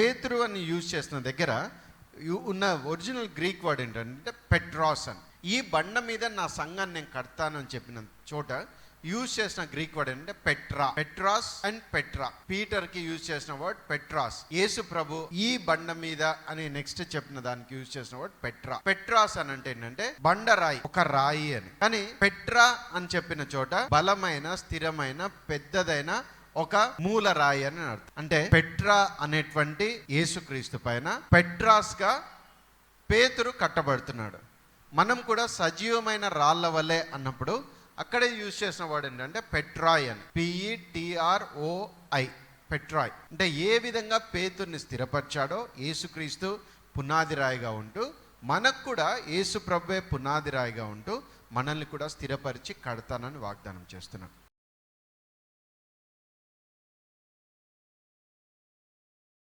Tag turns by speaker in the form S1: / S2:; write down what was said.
S1: పేతురు అని యూజ్ చేసిన దగ్గర ఉన్న ఒరిజినల్ గ్రీక్ వర్డ్ ఏంటంటే పెట్రాస్ అని. ఈ బండ మీద నా సంఘాన్ని నేను కడతాను అని చెప్పిన చోట యూజ్ చేసిన గ్రీక్ వర్డ్ ఏంటంటే Petra. Petras and Petra. Peter కి యూజ్ చేసిన వర్డ్ పెట్రాస్. యేసు ప్రభు ఈ బండ మీద అని నెక్స్ట్ చెప్పిన దానికి యూజ్ చేసిన వర్డ్ పెట్రా. పెట్రాస్ అని అంటే ఏంటంటే బండరాయి, ఒక రాయి అని. కానీ పెట్రా అని చెప్పిన చోట బలమైన, స్థిరమైన, పెద్దదైన ఒక మూల రాయి అని అర్థం. అంటే పెట్రా అనేటువంటి యేసుక్రీస్తు పైన పెట్రాస్ గా పేతురు కట్టబడుతున్నాడు. మనం కూడా సజీవమైన రాళ్ల వలె అన్నప్పుడు అక్కడే యూజ్ చేసిన వర్డ్ ఏంటంటే పెట్రాయ్ అని. PETROI, పెట్రాయ్. అంటే ఏ విధంగా పేతుర్ని స్థిరపరిచాడో యేసుక్రీస్తు పునాది రాయిగా ఉంటూ, మనకు కూడా యేసు ప్రభువే పునాది రాయిగా ఉంటూ మనల్ని కూడా స్థిరపరిచి కడతానని వాగ్దానం చేస్తున్నాడు.